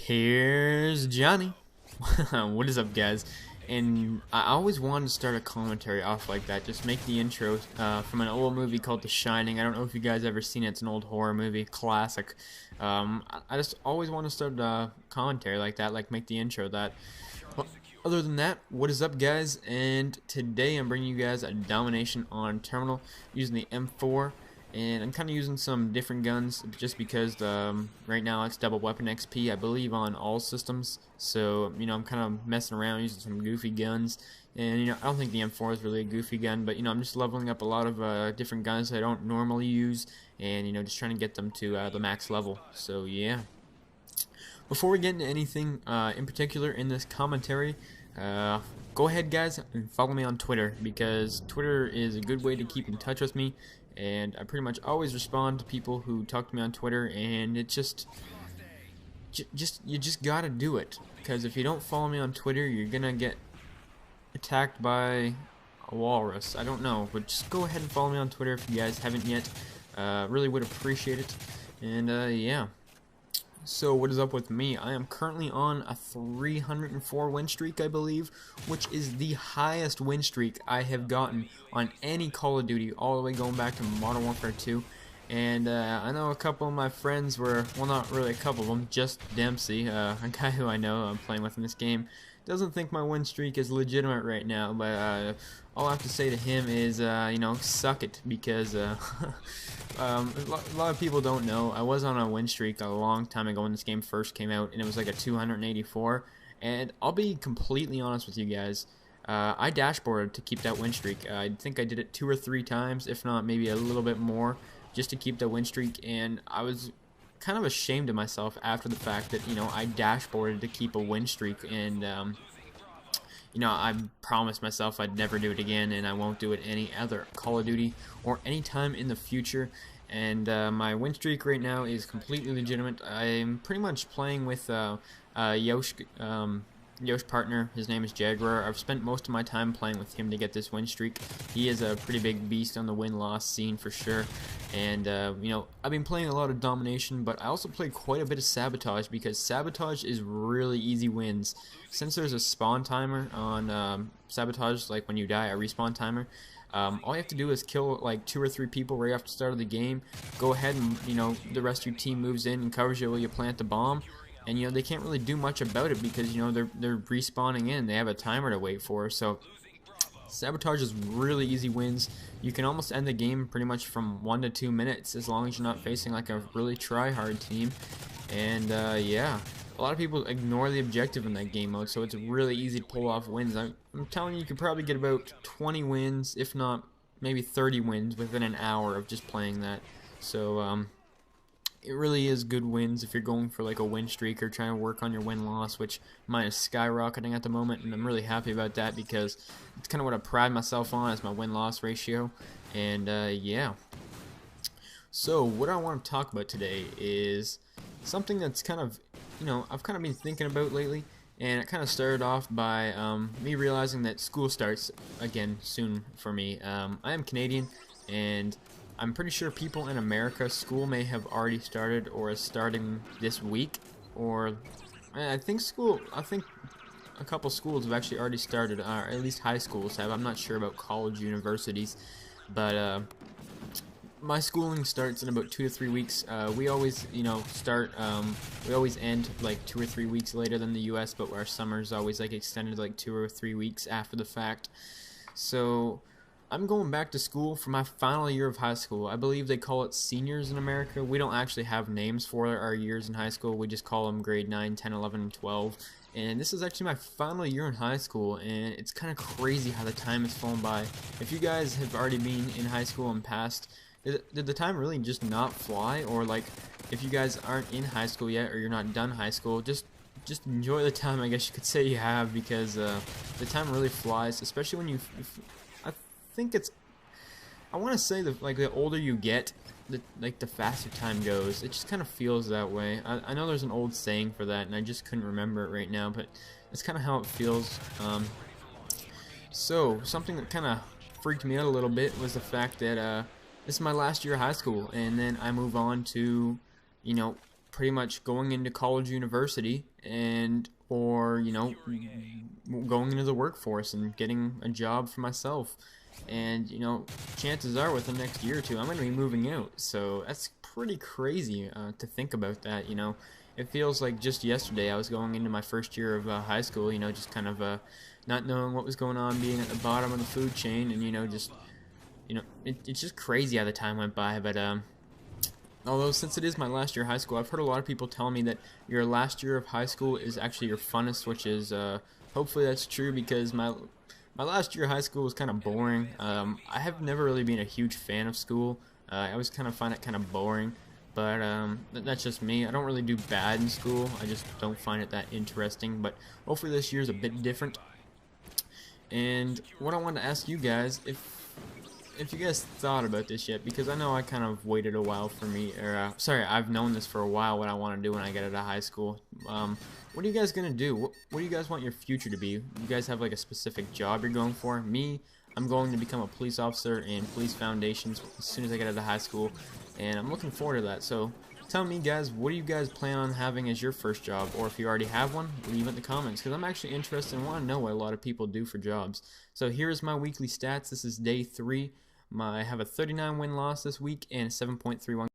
Here's Johnny. What is up, guys? And I always wanted to start a commentary off like that. Just make the intro from an old movie called The Shining. I don't know if you guys ever seen it. It's an old horror movie, classic. I just always want to start a commentary like that, like make the intro that. Well, other than that, what is up, guys? And today I'm bringing you guys a domination on Terminal using the M4. And I'm kind of using some different guns just because right now it's double weapon XP, I believe, on all systems. So, I'm kind of messing around using some goofy guns. And, I don't think the M4 is really a goofy gun, but, I'm just leveling up a lot of different guns that I don't normally use. And, just trying to get them to the max level. So, yeah. Before we get into anything in particular in this commentary, go ahead, guys, and follow me on Twitter, because Twitter is a good way to keep in touch with me. And I pretty much always respond to people who talk to me on Twitter, and it you just gotta do it, because if you don't follow me on Twitter, you're gonna get attacked by a walrus. I don't know, but just go ahead and follow me on Twitter if you guys haven't yet. Really would appreciate it. And yeah. So what is up with me? I am currently on a 304 win streak, I believe, which is the highest win streak I have gotten on any Call of Duty, all the way going back to Modern Warfare 2. And I know a couple of my friends were, well, not really a couple of them, just Dempsey, a guy who I know I'm playing with in this game, doesn't think my win streak is legitimate right now, but all I have to say to him is, suck it, because a lot of people don't know, I was on a win streak a long time ago when this game first came out, and it was like a 284, and I'll be completely honest with you guys, I dashboarded to keep that win streak. I think I did it 2 or 3 times, if not maybe a little bit more, just to keep that win streak, and I was kind of ashamed of myself after the fact that, I dashboarded to keep a win streak, and, I promised myself I'd never do it again, and I won't do it any other Call of Duty or any time in the future. And my win streak right now is completely legitimate. I'm pretty much playing with Yosh partner. His name is Jaguar. I've spent most of my time playing with him to get this win streak. He is a pretty big beast on the win-loss scene for sure. And, I've been playing a lot of domination, but I also play quite a bit of sabotage, because sabotage is really easy wins. Since there's a spawn timer on sabotage, like when you die, a respawn timer, all you have to do is kill like 2 or 3 people right after the start of the game. Go ahead and, the rest of your team moves in and covers you while you plant the bomb. And, they can't really do much about it because, they're respawning in. They have a timer to wait for. So, sabotage is really easy wins. You can almost end the game pretty much from 1 to 2 minutes, as long as you're not facing like a really try-hard team. And, yeah. A lot of people ignore the objective in that game mode, so it's really easy to pull off wins. I'm telling you, you could probably get about 20 wins, if not maybe 30 wins, within an hour of just playing that. So, it really is good wins if you're going for like a win streak or trying to work on your win-loss, which mine is skyrocketing at the moment, and I'm really happy about that, because it's kind of what I pride myself on, is my win-loss ratio. And yeah. So what I want to talk about today is something that's kind of, I've kind of been thinking about lately, and it kind of started off by me realizing that school starts again soon for me. I am Canadian, and I'm pretty sure people in America, school may have already started or is starting this week, or I think a couple schools have actually already started, or at least high schools have. I'm not sure about college universities, but my schooling starts in about 2 to 3 weeks. We always, we always end like 2 or 3 weeks later than the US, but our summer's always like extended like 2 or 3 weeks after the fact. So I'm going back to school for my final year of high school. I believe they call it seniors in America. We don't actually have names for our years in high school. We just call them grade 9, 10, 11, and 12. And this is actually my final year in high school, and it's kind of crazy how the time has flown by. If you guys have already been in high school and passed, did the time really just not fly? Or like, if you guys aren't in high school yet, or you're not done high school, just enjoy the time, I guess you could say you have, because the time really flies, especially when I want to say that like the older you get, the faster time goes. It just kind of feels that way. I know there's an old saying for that, and I just couldn't remember it right now, but it's kind of how it feels. So something that kind of freaked me out a little bit was the fact that this is my last year of high school, and then I move on to, pretty much going into college, university, and or going into the workforce and getting a job for myself. And chances are within the next year or two I'm going to be moving out, so that's pretty crazy to think about that. It feels like just yesterday I was going into my first year of high school, just kind of not knowing what was going on, being at the bottom of the food chain, and it's just crazy how the time went by. But although since it is my last year of high school, I've heard a lot of people tell me that your last year of high school is actually your funnest, which is hopefully that's true, because my last year of high school was kind of boring. I have never really been a huge fan of school. I always kind of find it kind of boring, but that's just me. I don't really do bad in school. I just don't find it that interesting. But hopefully this year's a bit different. And what I wanted to ask you guys, if you guys thought about this yet, because I know I kind of waited a while for me, or sorry, I've known this for a while, what I want to do when I get out of high school. What are you guys gonna do? What do you guys want your future to be? You guys have like a specific job you're going for? Me, I'm going to become a police officer in police foundations as soon as I get out of high school, and I'm looking forward to that. So tell me, guys, what do you guys plan on having as your first job? Or if you already have one, leave it in the comments, because I'm actually interested and want to know what a lot of people do for jobs. So here's my weekly stats. This is day 3. I have a 39 win-loss this week and 7.31